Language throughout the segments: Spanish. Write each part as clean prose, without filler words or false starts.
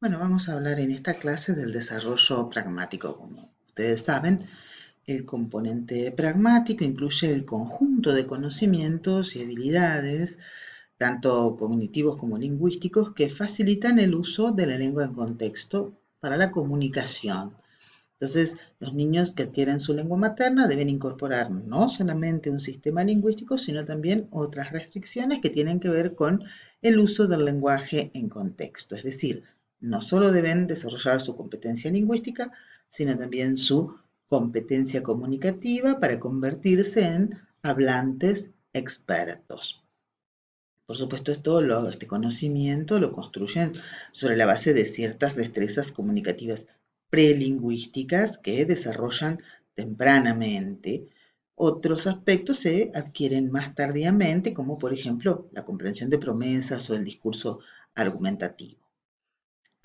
Bueno, vamos a hablar en esta clase del desarrollo pragmático. Como ustedes saben, el componente pragmático incluye el conjunto de conocimientos y habilidades, tanto cognitivos como lingüísticos, que facilitan el uso de la lengua en contexto para la comunicación. Entonces, los niños que adquieren su lengua materna deben incorporar no solamente un sistema lingüístico, sino también otras restricciones que tienen que ver con el uso del lenguaje en contexto. Es decir, no solo deben desarrollar su competencia lingüística, sino también su competencia comunicativa para convertirse en hablantes expertos. Por supuesto, este conocimiento lo construyen sobre la base de ciertas destrezas comunicativas prelingüísticas que desarrollan tempranamente. Otros aspectos se adquieren más tardíamente, como por ejemplo la comprensión de promesas o el discurso argumentativo.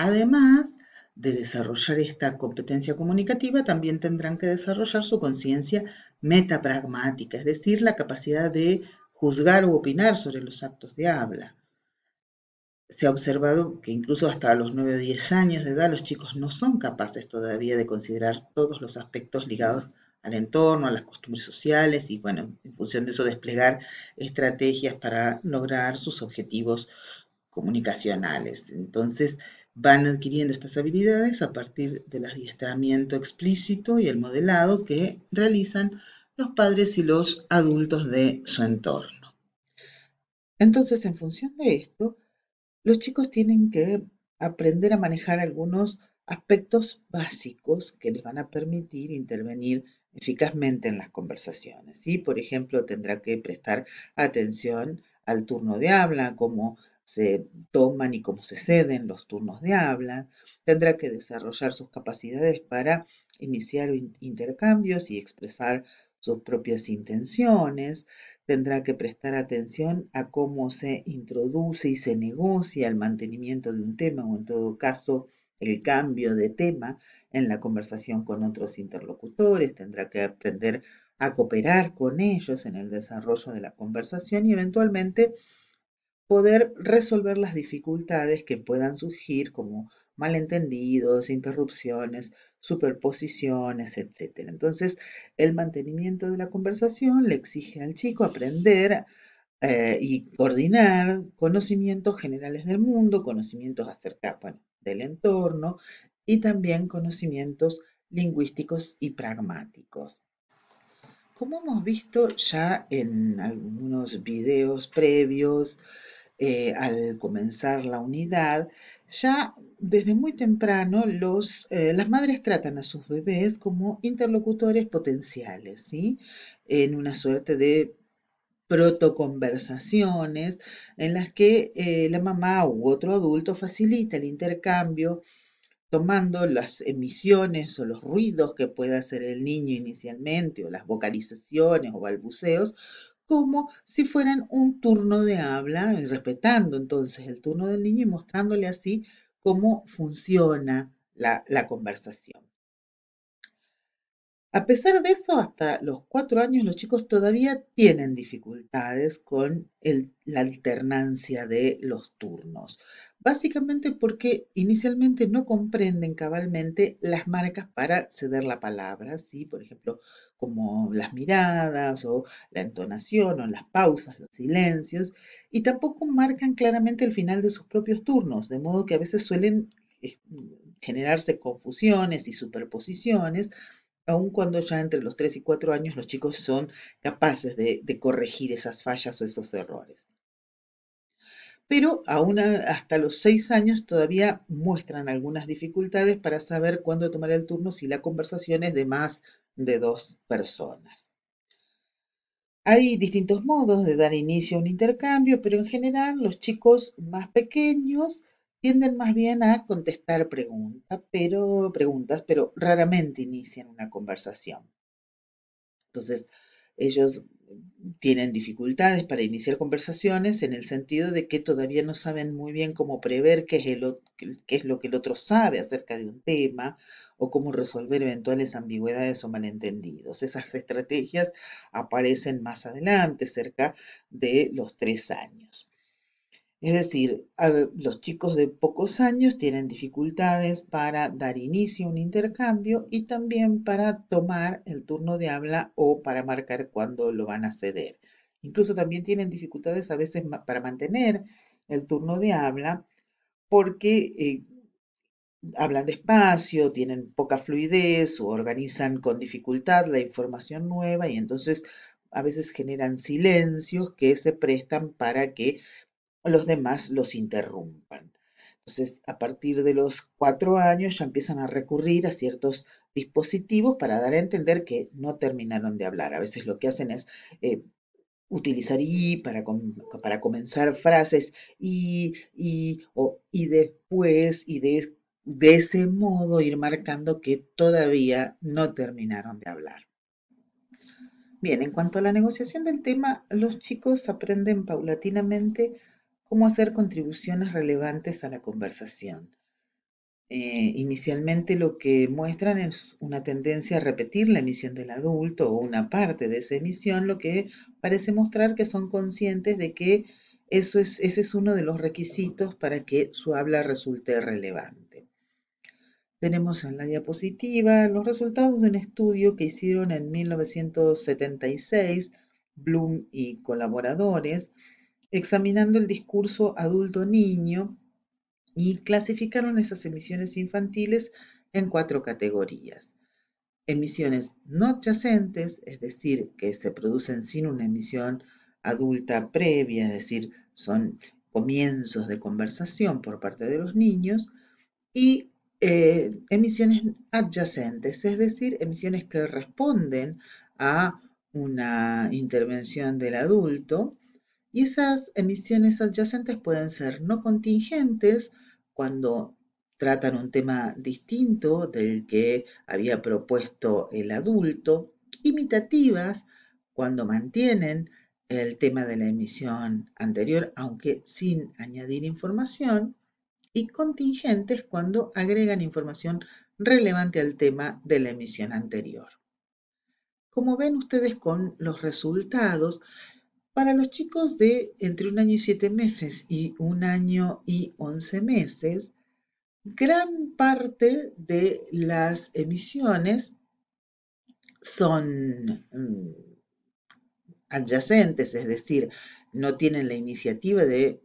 Además de desarrollar esta competencia comunicativa, también tendrán que desarrollar su conciencia metapragmática, es decir, la capacidad de juzgar o opinar sobre los actos de habla. Se ha observado que incluso hasta los 9 o 10 años de edad los chicos no son capaces todavía de considerar todos los aspectos ligados al entorno, a las costumbres sociales y, bueno, en función de eso desplegar estrategias para lograr sus objetivos comunicacionales. Entonces, van adquiriendo estas habilidades a partir del adiestramiento explícito y el modelado que realizan los padres y los adultos de su entorno. Entonces, en función de esto, los chicos tienen que aprender a manejar algunos aspectos básicos que les van a permitir intervenir eficazmente en las conversaciones, ¿sí? Por ejemplo, tendrá que prestar atención al turno de habla, cómo se toman y cómo se ceden los turnos de habla. Tendrá que desarrollar sus capacidades para iniciar intercambios y expresar sus propias intenciones. Tendrá que prestar atención a cómo se introduce y se negocia el mantenimiento de un tema o en todo caso el cambio de tema en la conversación con otros interlocutores. Tendrá que aprender a cooperar con ellos en el desarrollo de la conversación y eventualmente poder resolver las dificultades que puedan surgir como malentendidos, interrupciones, superposiciones, etc. Entonces, el mantenimiento de la conversación le exige al chico aprender y coordinar conocimientos generales del mundo, conocimientos acerca, bueno, del entorno y también conocimientos lingüísticos y pragmáticos. Como hemos visto ya en algunos videos previos al comenzar la unidad, ya desde muy temprano las madres tratan a sus bebés como interlocutores potenciales, ¿sí? En una suerte de protoconversaciones en las que la mamá u otro adulto facilita el intercambio tomando las emisiones o los ruidos que pueda hacer el niño inicialmente, o las vocalizaciones o balbuceos, como si fueran un turno de habla, y respetando entonces el turno del niño y mostrándole así cómo funciona la conversación. A pesar de eso, hasta los 4 años los chicos todavía tienen dificultades con la alternancia de los turnos. Básicamente porque inicialmente no comprenden cabalmente las marcas para ceder la palabra, ¿sí? Por ejemplo, como las miradas o la entonación o las pausas, los silencios, y tampoco marcan claramente el final de sus propios turnos, de modo que a veces suelen generarse confusiones y superposiciones aun cuando ya entre los 3 y 4 años los chicos son capaces de corregir esas fallas o esos errores. Pero aún hasta los 6 años todavía muestran algunas dificultades para saber cuándo tomar el turno si la conversación es de más de 2 personas. Hay distintos modos de dar inicio a un intercambio, pero en general los chicos más pequeños tienden más bien a contestar preguntas, pero raramente inician una conversación. Entonces, Ellos tienen dificultades para iniciar conversaciones en el sentido de que todavía no saben muy bien cómo prever qué es lo que el otro sabe acerca de un tema o cómo resolver eventuales ambigüedades o malentendidos. Esas estrategias aparecen más adelante, cerca de los 3 años. Es decir, los chicos de pocos años tienen dificultades para dar inicio a un intercambio y también para tomar el turno de habla o para marcar cuándo lo van a ceder. Incluso también tienen dificultades a veces para mantener el turno de habla porque hablan despacio, tienen poca fluidez o organizan con dificultad la información nueva y entonces a veces generan silencios que se prestan para que los demás los interrumpan. Entonces, a partir de los 4 años ya empiezan a recurrir a ciertos dispositivos para dar a entender que no terminaron de hablar. A veces lo que hacen es utilizar y para comenzar frases y después de ese modo ir marcando que todavía no terminaron de hablar. Bien, en cuanto a la negociación del tema, los chicos aprenden paulatinamente cómo hacer contribuciones relevantes a la conversación. Inicialmente lo que muestran es una tendencia a repetir la emisión del adulto o una parte de esa emisión, lo que parece mostrar que son conscientes de que ese es uno de los requisitos para que su habla resulte relevante. Tenemos en la diapositiva los resultados de un estudio que hicieron en 1976 Bloom y colaboradores, examinando el discurso adulto-niño y clasificaron esas emisiones infantiles en 4 categorías. Emisiones no adyacentes, es decir, que se producen sin una emisión adulta previa, es decir, son comienzos de conversación por parte de los niños, y emisiones adyacentes, es decir, emisiones que responden a una intervención del adulto, y esas emisiones adyacentes pueden ser no contingentes cuando tratan un tema distinto del que había propuesto el adulto, imitativas cuando mantienen el tema de la emisión anterior, aunque sin añadir información, y contingentes cuando agregan información relevante al tema de la emisión anterior. Como ven ustedes con los resultados, para los chicos de entre 1 año y 7 meses y 1 año y 11 meses, gran parte de las emisiones son adyacentes, es decir, no tienen la iniciativa de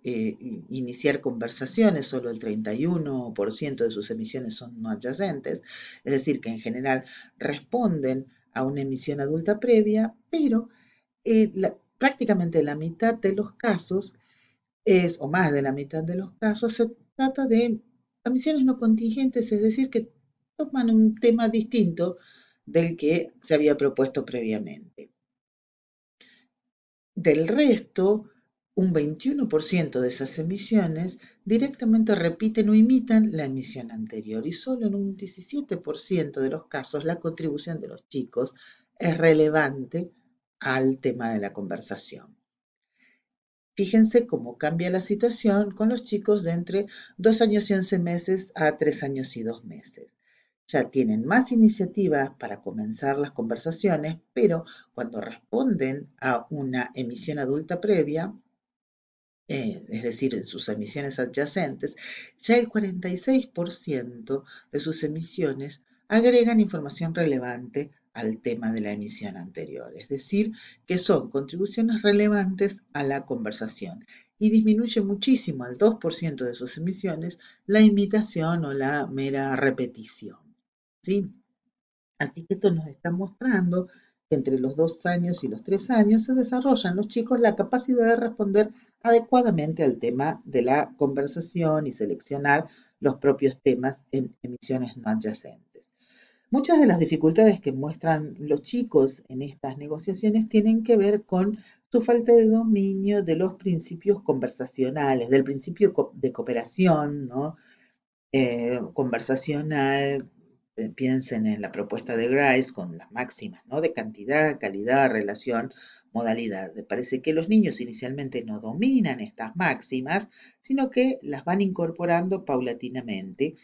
iniciar conversaciones, solo el 31% de sus emisiones son no adyacentes, es decir, que en general responden a una emisión adulta previa, pero prácticamente la mitad de los casos o más de la mitad de los casos, se trata de emisiones no contingentes, es decir, que toman un tema distinto del que se había propuesto previamente. Del resto, un 21% de esas emisiones directamente repiten o imitan la emisión anterior y solo en un 17% de los casos la contribución de los chicos es relevante al tema de la conversación. Fíjense cómo cambia la situación con los chicos de entre 2 años y 11 meses a 3 años y 2 meses. Ya tienen más iniciativa para comenzar las conversaciones, pero cuando responden a una emisión adulta previa, es decir, en sus emisiones adyacentes, ya el 46% de sus emisiones agregan información relevante al tema de la emisión anterior, es decir, que son contribuciones relevantes a la conversación y disminuye muchísimo al 2% de sus emisiones la imitación o la mera repetición. ¿Sí? Así que esto nos está mostrando que entre los 2 años y los 3 años se desarrolla en los chicos la capacidad de responder adecuadamente al tema de la conversación y seleccionar los propios temas en emisiones no adyacentes. Muchas de las dificultades que muestran los chicos en estas negociaciones tienen que ver con su falta de dominio de los principios conversacionales, del principio de cooperación, ¿no? Conversacional, piensen en la propuesta de Grice con las máximas, ¿no? De cantidad, calidad, relación, modalidad. Me parece que los niños inicialmente no dominan estas máximas, sino que las van incorporando paulatinamente.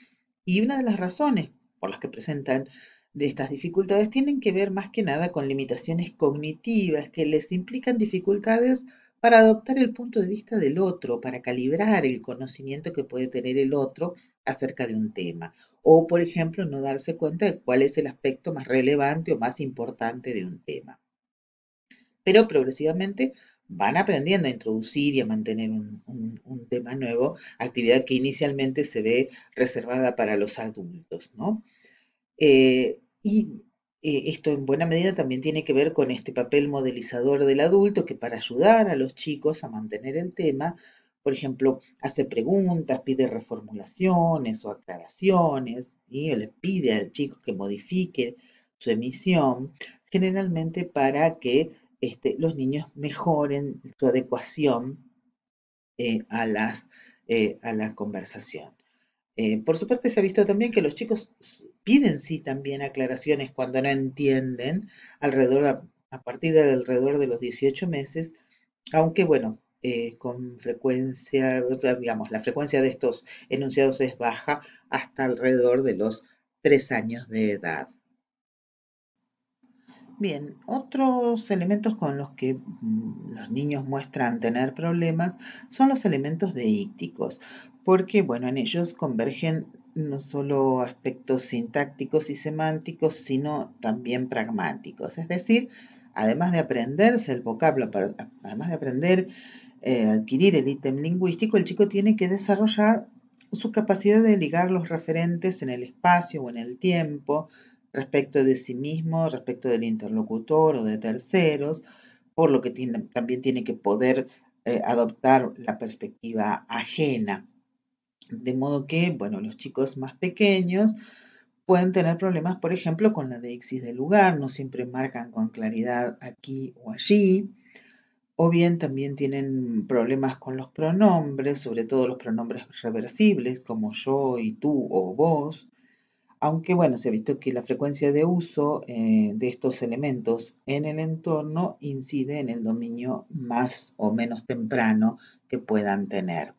Y una de las razones por las que presentan de estas dificultades tienen que ver más que nada con limitaciones cognitivas que les implican dificultades para adoptar el punto de vista del otro, para calibrar el conocimiento que puede tener el otro acerca de un tema. O, por ejemplo, no darse cuenta de cuál es el aspecto más relevante o más importante de un tema. Pero progresivamente van aprendiendo a introducir y a mantener un tema nuevo, actividad que inicialmente se ve reservada para los adultos, ¿no? Y esto en buena medida también tiene que ver con este papel modelizador del adulto que para ayudar a los chicos a mantener el tema, por ejemplo, hace preguntas, pide reformulaciones o aclaraciones, o le pide al chico que modifique su emisión, generalmente para que los niños mejoren su adecuación a la conversación. Por su parte, se ha visto también que los chicos piden sí también aclaraciones cuando no entienden, a partir de alrededor de los 18 meses, aunque bueno, con frecuencia, o sea, digamos, la frecuencia de estos enunciados es baja hasta alrededor de los 3 años de edad. Bien, otros elementos con los que los niños muestran tener problemas son los elementos deícticos, porque bueno, en ellos convergen no solo aspectos sintácticos y semánticos, sino también pragmáticos. Es decir, además de aprenderse el vocablo, además de aprender adquirir el ítem lingüístico, el chico tiene que desarrollar su capacidad de ligar los referentes en el espacio o en el tiempo respecto de sí mismo, respecto del interlocutor o de terceros, por lo que también tiene que poder adoptar la perspectiva ajena. De modo que, bueno, los chicos más pequeños pueden tener problemas, por ejemplo, con la deixis del lugar, no siempre marcan con claridad aquí o allí, o bien también tienen problemas con los pronombres, sobre todo los pronombres reversibles como yo y tú o vos, aunque bueno, se ha visto que la frecuencia de uso de estos elementos en el entorno incide en el dominio más o menos temprano que puedan tener.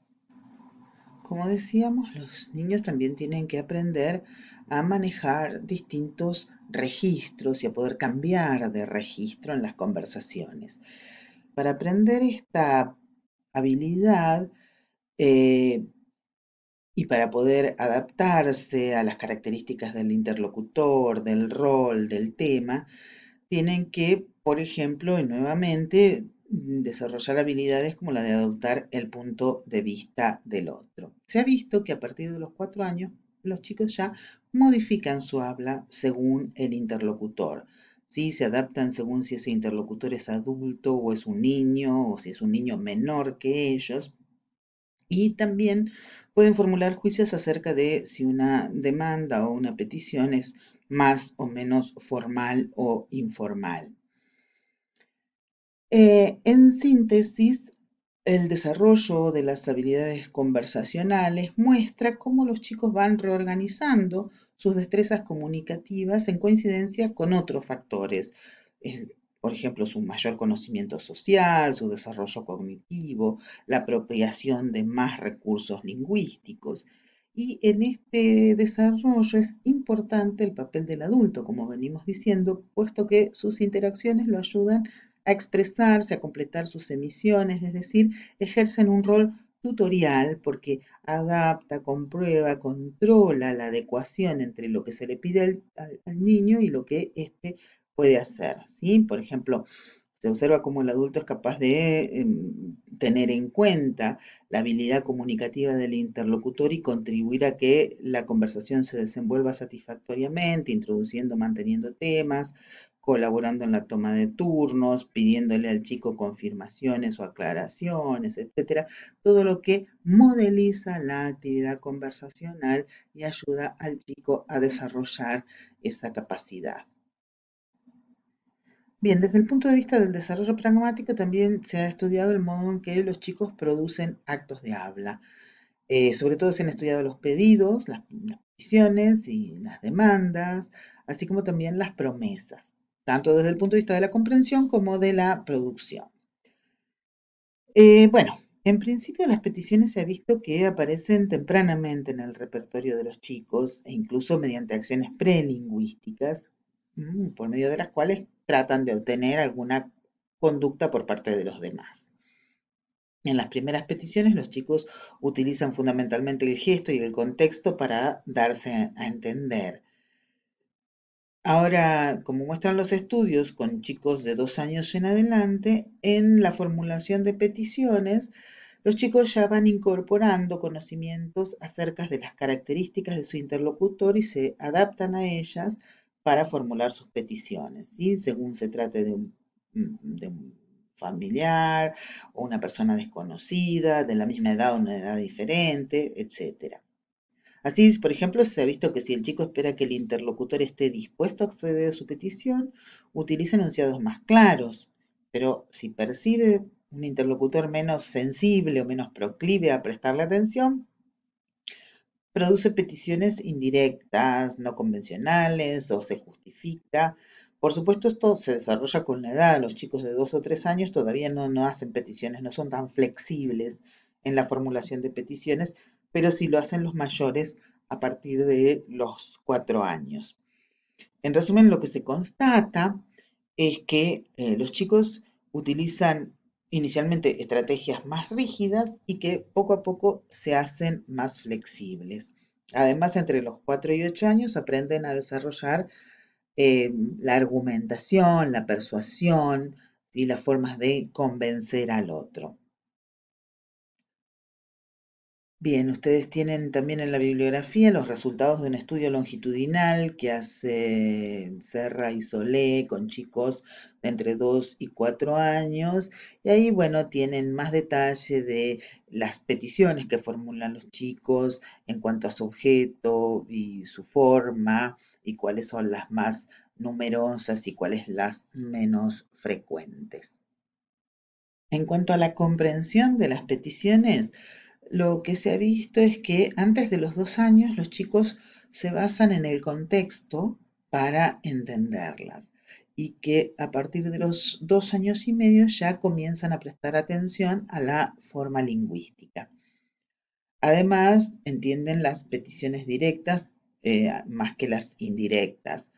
Como decíamos, los niños también tienen que aprender a manejar distintos registros y a poder cambiar de registro en las conversaciones. Para aprender esta habilidad eh, y para poder adaptarse a las características del interlocutor, del rol, del tema, tienen que, por ejemplo, y nuevamente, desarrollar habilidades como la de adoptar el punto de vista del otro. Se ha visto que a partir de los 4 años los chicos ya modifican su habla según el interlocutor. ¿Sí? Se adaptan según si ese interlocutor es adulto o es un niño o si es un niño menor que ellos. Y también pueden formular juicios acerca de si una demanda o una petición es más o menos formal o informal. En síntesis, el desarrollo de las habilidades conversacionales muestra cómo los chicos van reorganizando sus destrezas comunicativas en coincidencia con otros factores. eh, por ejemplo, su mayor conocimiento social, su desarrollo cognitivo, la apropiación de más recursos lingüísticos. Y en este desarrollo es importante el papel del adulto, como venimos diciendo, puesto que sus interacciones lo ayudan a expresarse, a completar sus emisiones, es decir, ejercen un rol tutorial porque adapta, comprueba, controla la adecuación entre lo que se le pide al niño y lo que éste puede hacer, ¿sí? Por ejemplo, se observa cómo el adulto es capaz de tener en cuenta la habilidad comunicativa del interlocutor y contribuir a que la conversación se desenvuelva satisfactoriamente, introduciendo, manteniendo temas, colaborando en la toma de turnos, pidiéndole al chico confirmaciones o aclaraciones, etcétera, todo lo que modeliza la actividad conversacional y ayuda al chico a desarrollar esa capacidad. Bien, desde el punto de vista del desarrollo pragmático también se ha estudiado el modo en que los chicos producen actos de habla. Sobre todo se han estudiado los pedidos, las peticiones y las demandas, así como también las promesas, tanto desde el punto de vista de la comprensión como de la producción. Bueno, en principio las peticiones se ha visto que aparecen tempranamente en el repertorio de los chicos e incluso mediante acciones prelingüísticas, por medio de las cuales tratan de obtener alguna conducta por parte de los demás. En las primeras peticiones los chicos utilizan fundamentalmente el gesto y el contexto para darse a entender. Ahora, como muestran los estudios con chicos de 2 años en adelante, en la formulación de peticiones, los chicos ya van incorporando conocimientos acerca de las características de su interlocutor y se adaptan a ellas para formular sus peticiones, ¿sí? Según se trate de un familiar o una persona desconocida, de la misma edad o una edad diferente, etcétera. Así, por ejemplo, se ha visto que si el chico espera que el interlocutor esté dispuesto a acceder a su petición, utiliza enunciados más claros, pero si percibe un interlocutor menos sensible o menos proclive a prestarle atención, produce peticiones indirectas, no convencionales o se justifica. Por supuesto, esto se desarrolla con la edad. Los chicos de 2 o 3 años todavía no hacen peticiones, no son tan flexibles en la formulación de peticiones, pero sí lo hacen los mayores a partir de los 4 años. En resumen, lo que se constata es que los chicos utilizan inicialmente estrategias más rígidas y que poco a poco se hacen más flexibles. Además, entre los 4 y 8 años aprenden a desarrollar la argumentación, la persuasión y las formas de convencer al otro. Bien, ustedes tienen también en la bibliografía los resultados de un estudio longitudinal que hace Serra y Solé con chicos de entre 2 y 4 años. Y ahí, bueno, tienen más detalle de las peticiones que formulan los chicos en cuanto a su objeto y su forma, y cuáles son las más numerosas y cuáles las menos frecuentes. En cuanto a la comprensión de las peticiones, lo que se ha visto es que antes de los 2 años los chicos se basan en el contexto para entenderlas y que a partir de los 2 años y medio ya comienzan a prestar atención a la forma lingüística. Además, entienden las peticiones directas más que las indirectas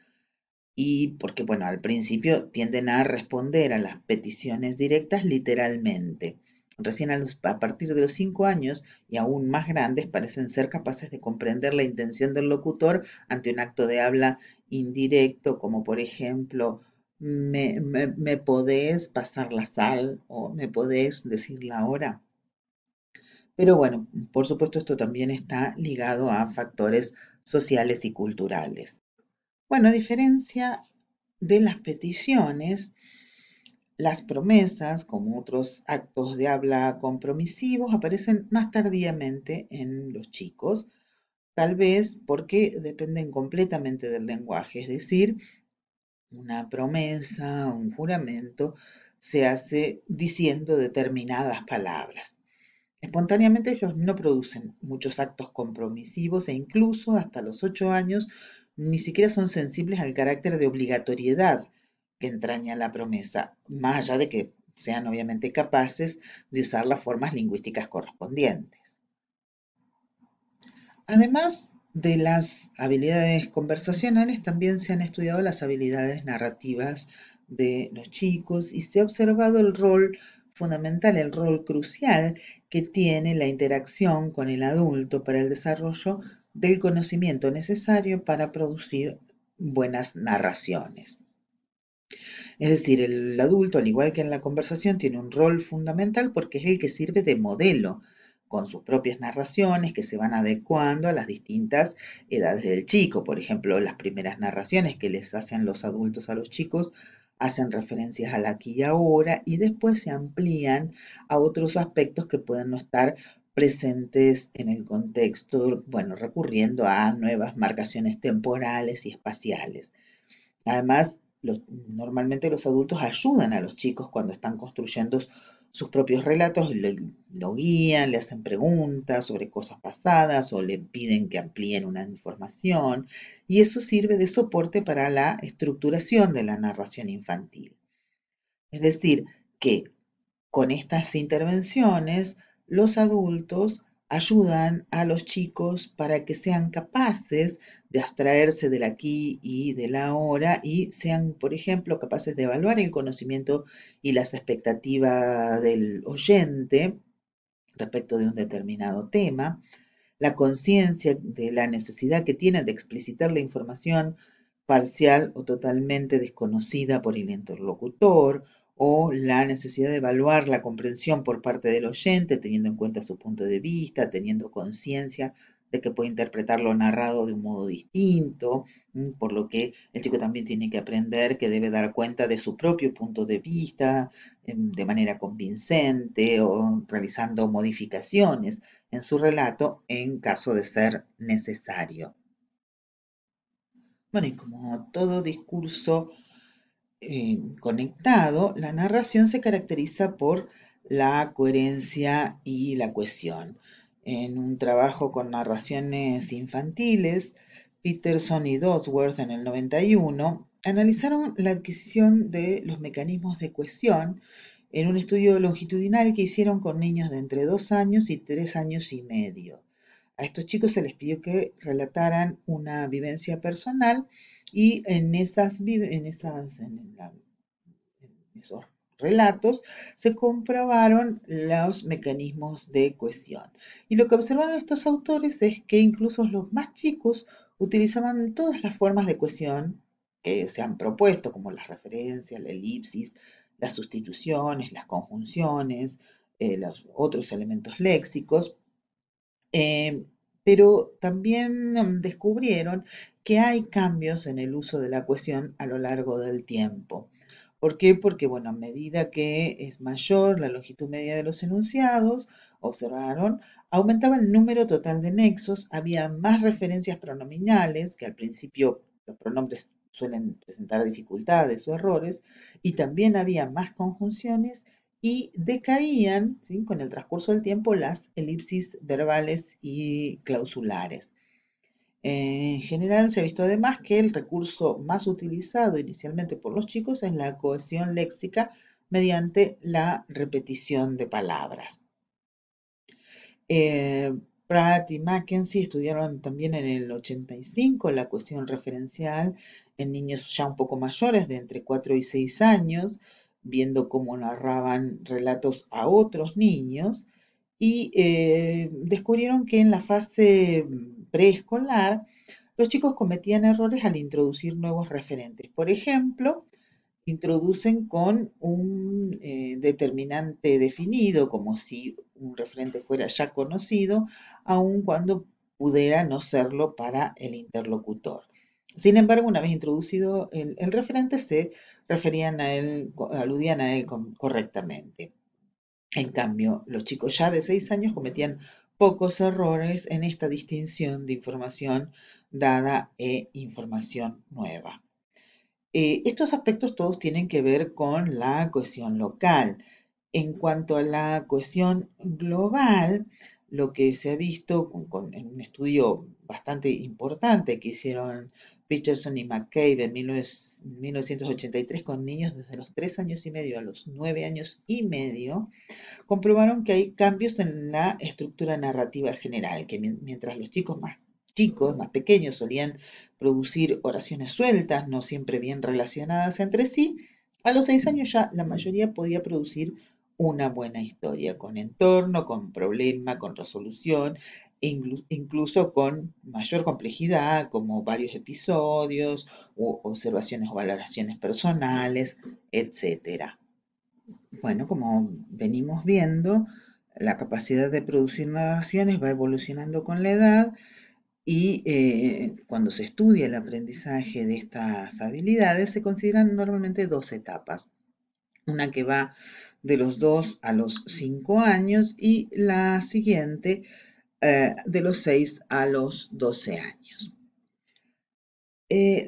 y porque, bueno, al principio tienden a responder a las peticiones directas literalmente. Recién a partir de los 5 años y aún más grandes parecen ser capaces de comprender la intención del locutor ante un acto de habla indirecto, como por ejemplo, me podés pasar la sal o me podés decir la hora. Pero bueno, por supuesto esto también está ligado a factores sociales y culturales. Bueno, a diferencia de las peticiones, las promesas, como otros actos de habla compromisivos, aparecen más tardíamente en los chicos, tal vez porque dependen completamente del lenguaje, es decir, una promesa, un juramento, se hace diciendo determinadas palabras. Espontáneamente ellos no producen muchos actos compromisivos e incluso hasta los 8 años ni siquiera son sensibles al carácter de obligatoriedad que entraña la promesa, más allá de que sean obviamente capaces de usar las formas lingüísticas correspondientes. Además de las habilidades conversacionales, también se han estudiado las habilidades narrativas de los chicos y se ha observado el rol fundamental, el rol crucial que tiene la interacción con el adulto para el desarrollo del conocimiento necesario para producir buenas narraciones. Es decir, el adulto, al igual que en la conversación, tiene un rol fundamental porque es el que sirve de modelo con sus propias narraciones que se van adecuando a las distintas edades del chico. Por ejemplo, las primeras narraciones que les hacen los adultos a los chicos hacen referencias al aquí y ahora y después se amplían a otros aspectos que pueden no estar presentes en el contexto, bueno, recurriendo a nuevas marcaciones temporales y espaciales. Además, normalmente los adultos ayudan a los chicos cuando están construyendo sus propios relatos, lo guían, le hacen preguntas sobre cosas pasadas o le piden que amplíen una información, y eso sirve de soporte para la estructuración de la narración infantil. Es decir, que con estas intervenciones, los adultos ayudan a los chicos para que sean capaces de abstraerse del aquí y del ahora y sean, por ejemplo, capaces de evaluar el conocimiento y las expectativas del oyente respecto de un determinado tema, la conciencia de la necesidad que tienen de explicitar la información parcial o totalmente desconocida por el interlocutor, o la necesidad de evaluar la comprensión por parte del oyente, teniendo en cuenta su punto de vista, teniendo conciencia de que puede interpretar lo narrado de un modo distinto, por lo que el chico también tiene que aprender que debe dar cuenta de su propio punto de vista de manera convincente o realizando modificaciones en su relato en caso de ser necesario. Bueno, y como todo discurso conectado, la narración se caracteriza por la coherencia y la cohesión. En un trabajo con narraciones infantiles, Peterson y Dodsworth en el 91 analizaron la adquisición de los mecanismos de cohesión en un estudio longitudinal que hicieron con niños de entre 2 años y 3 años y medio. A estos chicos se les pidió que relataran una vivencia personal y en esos relatos se comprobaron los mecanismos de cohesión. Y lo que observaron estos autores es que incluso los más chicos utilizaban todas las formas de cohesión que se han propuesto, como las referencias, la elipsis, las sustituciones, las conjunciones, los otros elementos léxicos, eh, pero también descubrieron que hay cambios en el uso de la cohesión a lo largo del tiempo. ¿Por qué? Porque, bueno, a medida que es mayor la longitud media de los enunciados, observaron, aumentaba el número total de nexos, había más referencias pronominales, que al principio los pronombres suelen presentar dificultades o errores, y también había más conjunciones y decaían, ¿sí?, con el transcurso del tiempo las elipsis verbales y clausulares. En general se ha visto además que el recurso más utilizado inicialmente por los chicos es la cohesión léxica mediante la repetición de palabras. Pratt y Mackenzie estudiaron también en el 85 la cohesión referencial en niños ya un poco mayores, de entre 4 y 6 años, viendo cómo narraban relatos a otros niños, y descubrieron que en la fase preescolar los chicos cometían errores al introducir nuevos referentes. Por ejemplo, introducen con un determinante definido, como si un referente fuera ya conocido, aun cuando pudiera no serlo para el interlocutor. Sin embargo, una vez introducido el referente, se referían a él, aludían a él correctamente. En cambio, los chicos ya de 6 años cometían pocos errores en esta distinción de información dada e información nueva. Estos aspectos todos tienen que ver con la cohesión local. En cuanto a la cohesión global, lo que se ha visto en un estudio bastante importante que hicieron Peterson y McCabe en 1983 con niños desde los 3 años y medio a los 9 años y medio, comprobaron que hay cambios en la estructura narrativa general, que mientras los chicos, más pequeños, solían producir oraciones sueltas, no siempre bien relacionadas entre sí, a los 6 años ya la mayoría podía producir una buena historia, con entorno, con problema, con resolución, incluso con mayor complejidad, como varios episodios, o observaciones o valoraciones personales, etc. Bueno, como venimos viendo, la capacidad de producir narraciones va evolucionando con la edad y cuando se estudia el aprendizaje de estas habilidades se consideran normalmente dos etapas. Una que va de los 2 a los 5 años y la siguiente de los 6 a los 12 años.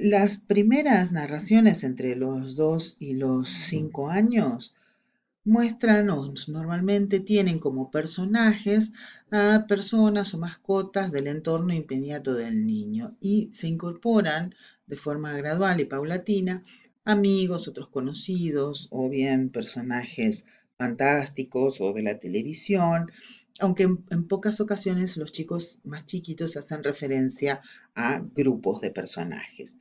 Las primeras narraciones entre los 2 y los 5 años muestran o normalmente tienen como personajes a personas o mascotas del entorno inmediato del niño y se incorporan de forma gradual y paulatina amigos, otros conocidos o bien personajes fantásticos o de la televisión, aunque en pocas ocasiones los chicos más chiquitos hacen referencia a grupos de personajes.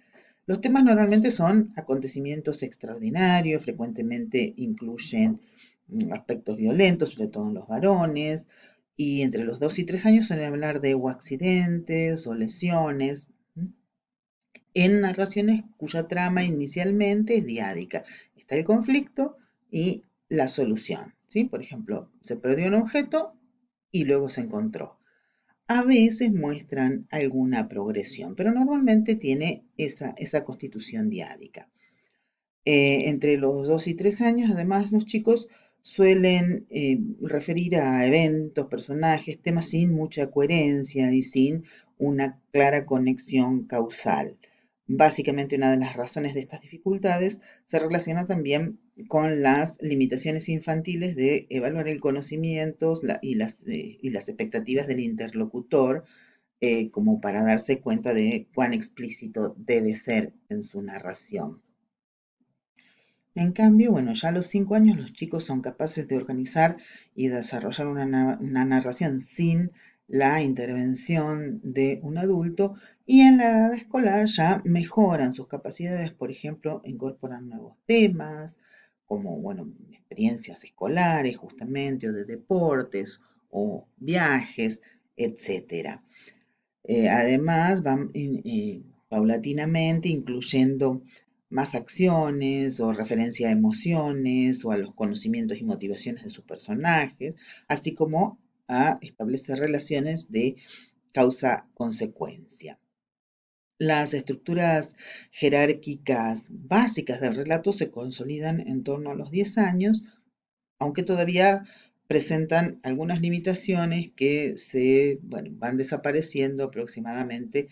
Los temas normalmente son acontecimientos extraordinarios, frecuentemente incluyen aspectos violentos, sobre todo en los varones, y entre los 2 y 3 años suelen hablar de o accidentes o lesiones, en narraciones cuya trama inicialmente es diádica. Está el conflicto y la solución, ¿sí? Por ejemplo, se perdió un objeto y luego se encontró. A veces muestran alguna progresión, pero normalmente tiene esa constitución diádica. Entre los 2 y 3 años, además, los chicos suelen referir a eventos, personajes, temas sin mucha coherencia y sin una clara conexión causal. Básicamente, una de las razones de estas dificultades se relaciona también con las limitaciones infantiles de evaluar el conocimiento y las expectativas del interlocutor, como para darse cuenta de cuán explícito debe ser en su narración. En cambio, bueno, ya a los 5 años los chicos son capaces de organizar y desarrollar una narración sin la intervención de un adulto, y en la edad escolar ya mejoran sus capacidades, por ejemplo, incorporan nuevos temas, como, bueno, experiencias escolares justamente, o de deportes, o viajes, etcétera. Además, van paulatinamente incluyendo más acciones o referencia a emociones o a los conocimientos y motivaciones de sus personajes, así como a establecer relaciones de causa-consecuencia. Las estructuras jerárquicas básicas del relato se consolidan en torno a los 10 años, aunque todavía presentan algunas limitaciones que van desapareciendo aproximadamente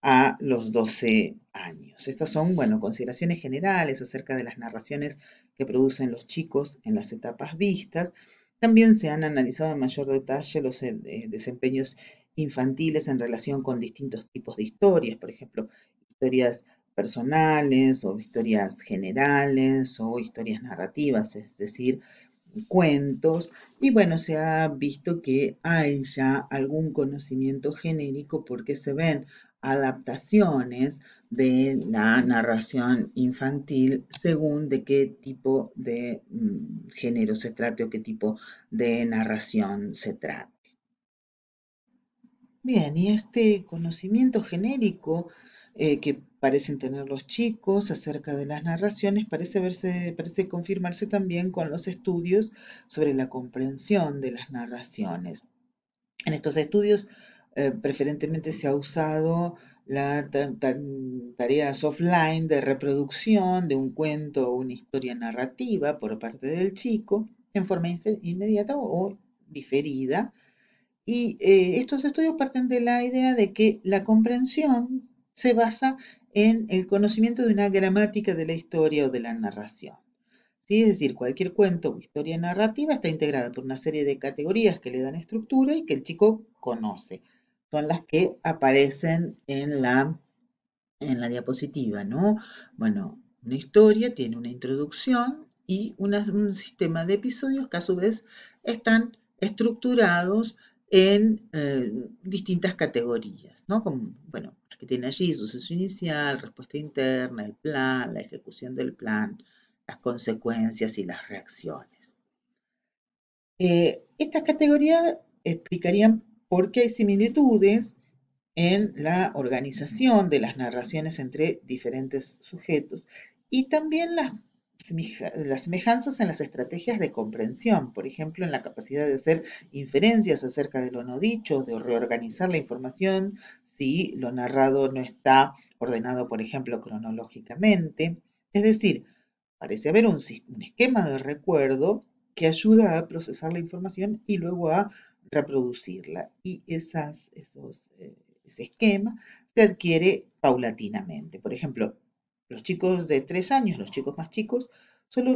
a los 12 años. Estas son, consideraciones generales acerca de las narraciones que producen los chicos en las etapas vistas. También se han analizado en mayor detalle los desempeños infantiles en relación con distintos tipos de historias, por ejemplo, historias personales o historias generales o historias narrativas, es decir, cuentos, y bueno, se ha visto que hay ya algún conocimiento genérico porque se ven adaptaciones de la narración infantil según de qué tipo de género se trate o qué tipo de narración se trate. Bien, y este conocimiento genérico que parecen tener los chicos acerca de las narraciones parece confirmarse también con los estudios sobre la comprensión de las narraciones. En estos estudios preferentemente se ha usado tareas offline de reproducción de un cuento o una historia narrativa por parte del chico en forma inmediata o diferida, y estos estudios parten de la idea de que la comprensión se basa en el conocimiento de una gramática de la historia o de la narración. ¿Sí? Es decir, cualquier cuento o historia narrativa está integrada por una serie de categorías que le dan estructura y que el chico conoce. Son las que aparecen en la diapositiva, ¿no? Bueno, una historia tiene una introducción y un sistema de episodios que a su vez están estructurados en distintas categorías, ¿no? Como, bueno, que tiene allí suceso inicial, respuesta interna, el plan, la ejecución del plan, las consecuencias y las reacciones. Estas categorías explicarían por qué hay similitudes en la organización de las narraciones entre diferentes sujetos y también las semejanzas en las estrategias de comprensión, por ejemplo, en la capacidad de hacer inferencias acerca de lo no dicho, de reorganizar la información si lo narrado no está ordenado, por ejemplo, cronológicamente. Es decir, parece haber un esquema de recuerdo que ayuda a procesar la información y luego a reproducirla. Y ese esquema se adquiere paulatinamente. Por ejemplo, los chicos de 3 años, los chicos más chicos, Solo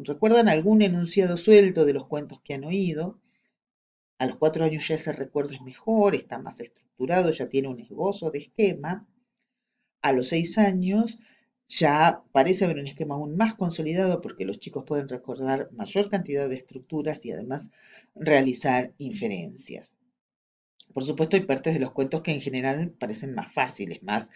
recuerdan algún enunciado suelto de los cuentos que han oído. A los 4 años ya ese recuerdo es mejor, está más estructurado, ya tiene un esbozo de esquema. A los 6 años ya parece haber un esquema aún más consolidado porque los chicos pueden recordar mayor cantidad de estructuras y además realizar inferencias. Por supuesto, hay partes de los cuentos que en general parecen más fáciles, más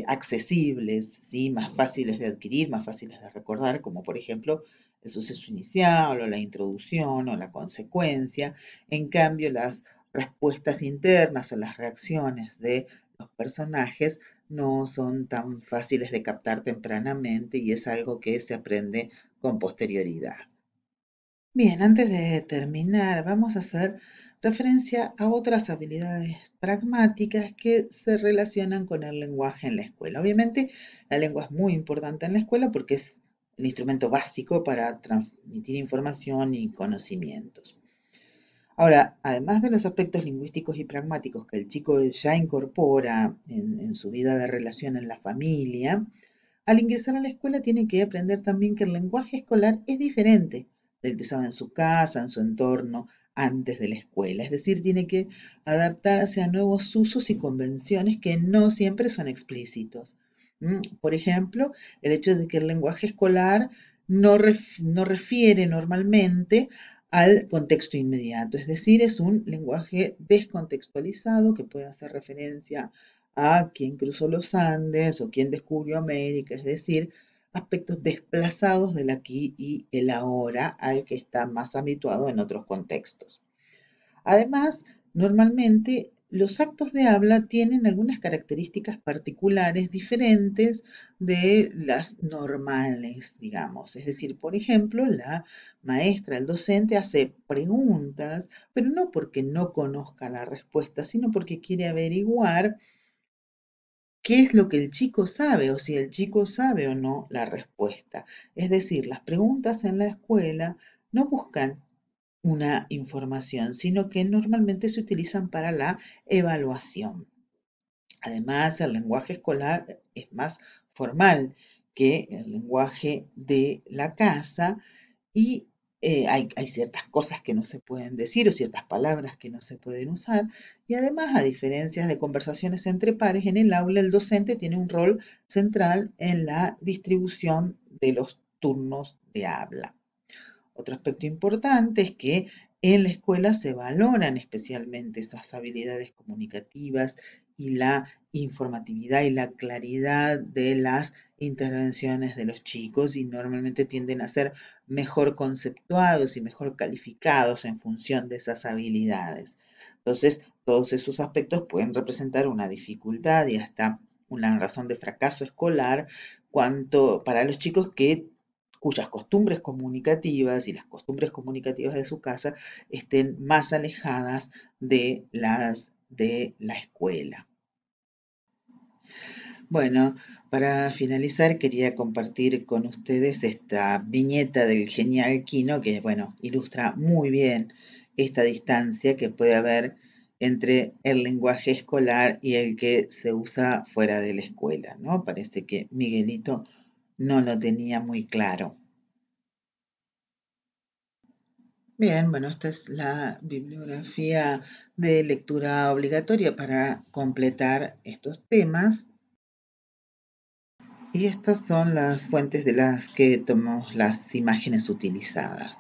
accesibles, ¿sí? Más fáciles de adquirir, más fáciles de recordar, como por ejemplo el suceso inicial o la introducción o la consecuencia. En cambio, las respuestas internas o las reacciones de los personajes no son tan fáciles de captar tempranamente y es algo que se aprende con posterioridad. Bien, antes de terminar, vamos a hacer referencia a otras habilidades pragmáticas que se relacionan con el lenguaje en la escuela. Obviamente, la lengua es muy importante en la escuela porque es el instrumento básico para transmitir información y conocimientos. Ahora, además de los aspectos lingüísticos y pragmáticos que el chico ya incorpora en su vida de relación en la familia, al ingresar a la escuela tiene que aprender también que el lenguaje escolar es diferente del que usaba en su casa, en su entorno, antes de la escuela. Es decir, tiene que adaptarse a nuevos usos y convenciones que no siempre son explícitos. Por ejemplo, el hecho de que el lenguaje escolar no refiere normalmente al contexto inmediato, es decir, es un lenguaje descontextualizado que puede hacer referencia a quién cruzó los Andes o quién descubrió América, es decir, aspectos desplazados del aquí y el ahora al que está más habituado en otros contextos. Además, normalmente los actos de habla tienen algunas características particulares diferentes de las normales, digamos. Es decir, por ejemplo, la maestra, el docente hace preguntas, pero no porque no conozca la respuesta, sino porque quiere averiguar qué es lo que el chico sabe o si el chico sabe o no la respuesta. Es decir, las preguntas en la escuela no buscan una información, sino que normalmente se utilizan para la evaluación. Además, el lenguaje escolar es más formal que el lenguaje de la casa y hay ciertas cosas que no se pueden decir o ciertas palabras que no se pueden usar. Y además, a diferencia de conversaciones entre pares, en el aula el docente tiene un rol central en la distribución de los turnos de habla. Otro aspecto importante es que en la escuela se valoran especialmente esas habilidades comunicativas y la informatividad y la claridad de las intervenciones de los chicos y normalmente tienden a ser mejor conceptuados y mejor calificados en función de esas habilidades. Entonces, todos esos aspectos pueden representar una dificultad y hasta una razón de fracaso escolar para los chicos cuyas costumbres comunicativas y las costumbres comunicativas de su casa estén más alejadas de las de la escuela. Bueno, para finalizar quería compartir con ustedes esta viñeta del genial Quino que, bueno, ilustra muy bien esta distancia que puede haber entre el lenguaje escolar y el que se usa fuera de la escuela, ¿no? Parece que Miguelito no lo tenía muy claro. Bien, bueno, esta es la bibliografía de lectura obligatoria para completar estos temas y estas son las fuentes de las que tomo las imágenes utilizadas.